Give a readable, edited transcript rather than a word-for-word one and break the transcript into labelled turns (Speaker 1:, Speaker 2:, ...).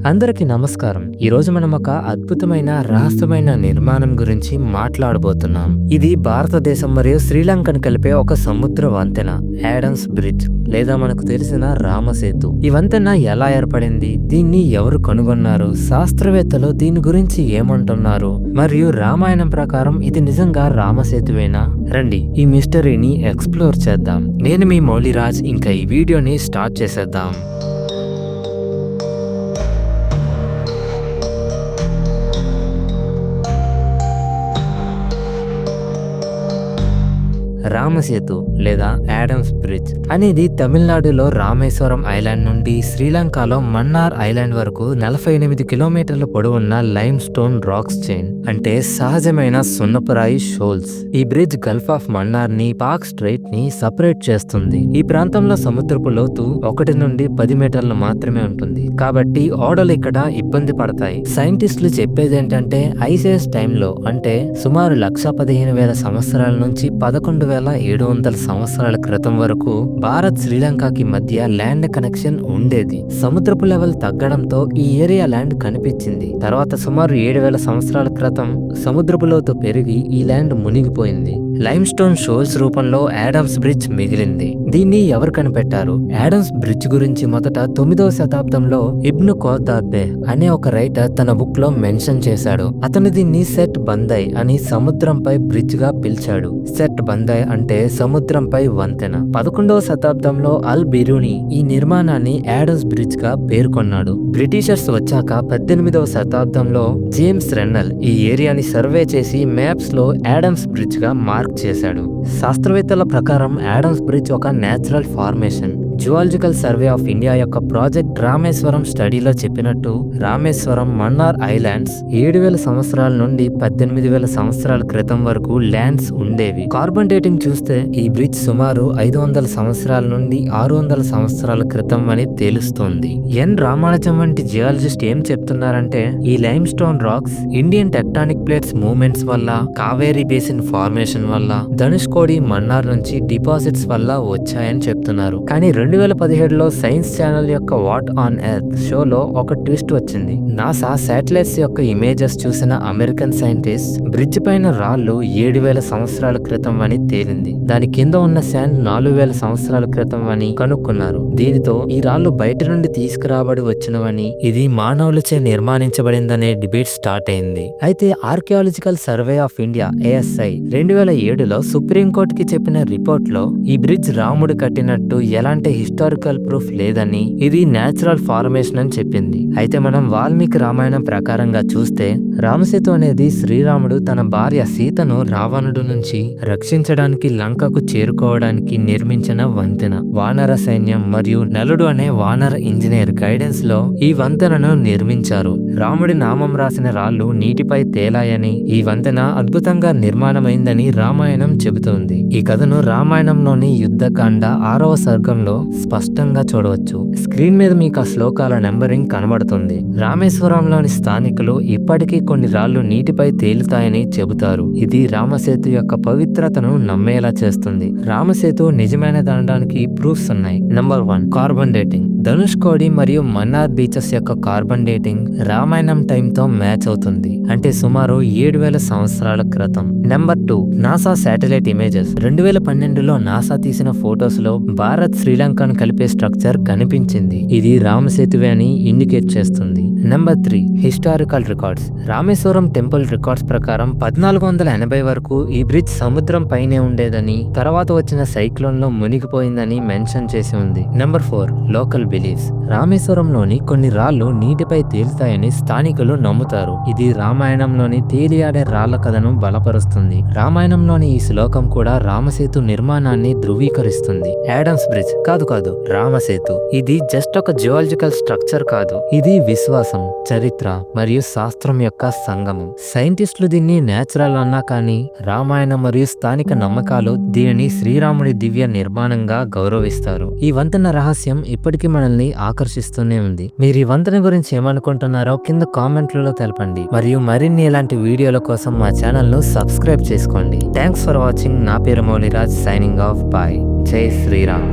Speaker 1: అందరికీ నమస్కారం. ఈరోజు మనం ఒక అద్భుతమైన రహస్యమైన నిర్మాణం గురించి మాట్లాడబోతున్నాం. ఇది భారతదేశం మరియు శ్రీలంకను కలిపే ఒక సముద్ర వంతెన, యాడమ్స్ బ్రిడ్జ్ లేదా మనకు తెలిసిన రామసేతు. ఈ వంతెన ఎలా ఏర్పడింది, దీన్ని ఎవరు కనుగొన్నారు, శాస్త్రవేత్తలు దీని గురించి ఏమంటున్నారు, మరియు రామాయణం ప్రకారం ఇది నిజంగా రామసేతువేనా? రండి ఈ మిస్టరీని ఎక్స్ప్లోర్ చేద్దాం. నేను మీ మౌలిరాజ్. ఇంకా ఈ వీడియోని స్టార్ట్ చేసేద్దాం. రామసేతు లేదా యాడమ్స్ బ్రిడ్జ్ అనేది తమిళనాడులో రామేశ్వరం ఐలాండ్ నుండి శ్రీలంకలో మన్నార్ ఐలాండ్ వరకు 48 కిలోమీటర్ల పొడవున్న లైమ్ స్టోన్ రాక్స్ చైన్, అంటే సహజమైన సున్నపురాయి షోల్స్. ఈ బ్రిడ్జ్ గల్ఫ్ ఆఫ్ మన్నార్ ని, పాక్ స్ట్రైట్ ని సపరేట్ చేస్తుంది. ఈ ప్రాంతంలో సముద్రపు లోతు 1 నుండి 10 మీటర్లు మాత్రమే ఉంటుంది, కాబట్టి ఓడలు ఇక్కడ ఇబ్బంది పడతాయి. సైంటిస్టులు చెప్పేది ఏంటంటే ఐసేజ్ టైంలో, అంటే సుమారు 1,15,000 సంవత్సరాల నుంచి 11,700 సంవత్సరాల క్రితం వరకు భారత్ శ్రీలంకకి మధ్య ల్యాండ్ కనెక్షన్ ఉండేది. సముద్రపు లెవెల్ తగ్గడంతో ఈ ఏరియా ల్యాండ్ కనిపించింది. తర్వాత సుమారు 7,000 సంవత్సరాల క్రితం సముద్రపు లోతు పెరిగి ఈ ల్యాండ్ మునిగిపోయింది. లైమ్ స్టోన్ షోల్స్ రూపంలో యాడమ్స్ బ్రిడ్జ్ మిగిలింది. దీన్ని ఎవరు కనిపెట్టారు? యాడమ్స్ బ్రిడ్జ్ గురించి మొదట 9వ శతాబ్దంలో ఇబ్ను ఖోతాద్బే అనే ఒక రైటర్ తన బుక్ లో మెన్షన్ చేశాడు. అతను దీన్ని సెట్ బందై అని సముద్రంపై బ్రిడ్జ్ గా పిలిచాడు. సెట్ బందై అంటే సముద్రంపై వంతెన. 11వ శతాబ్దంలో అల్ బిరూని ఈ నిర్మాణాన్ని యాడమ్స్ బ్రిడ్జ్ గా పేర్కొన్నాడు. బ్రిటిషర్స్ వచ్చాక 18వ శతాబ్దంలో జేమ్స్ రెన్నల్ ఈ ఏరియాని సర్వే చేసి మ్యాప్స్ లో యాడమ్స్ బ్రిడ్జ్ గా మార్క్ చేశాడు. శాస్త్రవేత్తల ప్రకారం యాడమ్స్ బ్రిడ్జ్ ఒక natural formation. Zoological survey of India యొక్క ప్రాజెక్ట్ రామేశ్వరం స్టడీలో చెప్పినట్టు రామేశ్వరం, మన్నార్ ఐలాండ్స్ 7,000 సంవత్సరాల నుండి 18,000 సంవత్సరాల క్రితం వరకు ల్యాండ్స్ ఉండేవి. కార్బన్ డేటింగ్ చూస్తే ఈ బ్రిడ్జ్ సుమారు 500 సంవత్సరాల నుండి 600 సంవత్సరాల క్రితం అని తెలుస్తోంది. ఎన్ రామానుజం వంటి జియాలజిస్ట్ ఏం చెప్తున్నారంటే ఈ limestone rocks Indian tectonic plates movements వల్ల, కావేరీ బేసిన్ ఫార్మేషన్ వల్ల, ధనుష్కోడి, మన్నార్ నుంచి డిపాజిట్స్ వల్ల వచ్చాయని చెప్తున్నారు. కానీ 2017లో సైన్స్ ఛానల్ యొక్క వాట్ ఆన్ ఎర్త్ షోలో ఒక ట్విస్ట్ వచ్చింది. నాసా శాటిలైట్స్ యొక్క ఇమేజెస్ చూసిన అమెరికన్ సైంటిస్ట్ బ్రిడ్జ్ పైన రాళ్లు 7,000 సంవత్సరాల క్రితం అని తేలింది. దాని కింద ఉన్న శాండ్ 4,000 సంవత్సరాల క్రితం అని కనుక్కున్నారు. దీనితో ఈ రాళ్లు బయట నుండి తీసుకురాబడి వచ్చినవని, ఇది మానవులచే నిర్మాణించబడిందనే డిబేట్ స్టార్ట్ అయింది. అయితే archaeological survey of India ASI 2007లో సుప్రీంకోర్టుకి చెప్పిన రిపోర్ట్ లో ఈ బ్రిడ్జ్ రాముడు కట్టినట్టు ఎలాంటి హిస్టారికల్ ప్రూఫ్ లేదని, ఇది నేచురల్ ఫార్మేషన్ అని చెప్పింది. అయితే మనం వాల్మీకి రామాయణం ప్రకారంగా చూస్తే రామసేతు అనేది శ్రీరాముడు తన భార్య సీతను రావణుడు నుంచి రక్షించడానికి లంకకు చేరుకోవడానికి నిర్మించిన వంతెన. వానర సైన్యం మరియు నలుడు అనే వానర ఇంజనీర్ గైడెన్స్ లో ఈ వంతెనను నిర్మించారు. రాముడి నామం రాసిన రాళ్లు నీటిపై తేలాయని, ఈ వంతెన అద్భుతంగా నిర్మాణమైందని రామాయణం చెబుతోంది. ఈ కథను రామాయణంలోని యుద్ధకాండ 6వ సర్గంలో స్పష్టంగా చూడవచ్చు. స్క్రీన్ మీద మీకు ఆ శ్లోకాల నెంబరింగ్ కనబడుతుంది. రామేశ్వరంలోని స్థానికులు ఇప్పటికీ కొన్ని రాళ్లు నీటిపై తేలుతాయని చెబుతారు. ఇది రామసేతు యొక్క పవిత్రతను నమ్మేలా చేస్తుంది. రామసేతు నిజమైన అనడానికి ప్రూఫ్స్ ఉన్నాయి. Number 1, carbon dating. ధనుష్కోడి మరియు మన్నార్ బీచెస్ యొక్క కార్బన్ డేటింగ్ రామాయణం టైంతో మ్యాచ్ అవుతుంది, అంటే సుమారు 7,000 సంవత్సరాల క్రితం. Number 2, NASA satellite images. 2012లో నాసా తీసిన ఫోటోస్ లో భారత్ శ్రీలంకను కలిపే స్ట్రక్చర్ కనిపించింది. ఇది రామసేతువే అని ఇండికేట్ చేస్తుంది. Number 3, historical records. Rameswaram temple records ప్రకారం 1480 వరకు ఈ బ్రిడ్జ్ సముద్రం పైనే ఉండేదని, తర్వాత వచ్చిన సైక్లోన్ లో మునిగిపోయిందని మెన్షన్ చేసి ఉంది. Number 4, local beliefs. రామేశ్వరంలోని కొన్ని రాళ్లు నీటిపై తేలుతాయని స్థానికులు నమ్ముతారు. ఇది రామాయణంలోని తేలియాడే రాళ్ల కథను బలపరుస్తుంది. రామాయణంలోని ఈ శ్లోకం కూడా రామసేతు నిర్మాణాన్ని ధృవీకరిస్తుంది. యాడమ్స్ బ్రిడ్జ్ కాదు, రామసేతు. ఇది జస్ట్ ఒక జియోలాజికల్ స్ట్రక్చర్ కాదు, ఇది విశ్వాసం, చరిత్ర మరియు శాస్త్రం యొక్క సంగమం. సైంటిస్టులు దీన్ని నేచురల్ అన్నా కానీ రామాయణం మరియు స్థానిక నమ్మకాలు దీనిని శ్రీరాముడి దివ్య నిర్మాణంగా గౌరవిస్తారు. ఈ వంతెన రహస్యం ఇప్పటికీ మనల్ని ఆకర్షిస్తూనే ఉంది. మీరు ఈ వంతెన గురించి ఏమనుకుంటున్నారో కింద కామెంట్లలో తెలపండి. మరియు మరిన్ని ఇలాంటి వీడియోల కోసం మా ఛానల్ ను సబ్స్క్రైబ్ చేసుకోండి. Thanks for watching. నా పేరు మౌలిరాజ్, సైనింగ్ ఆఫ్. బాయ్. జై శ్రీరామ్.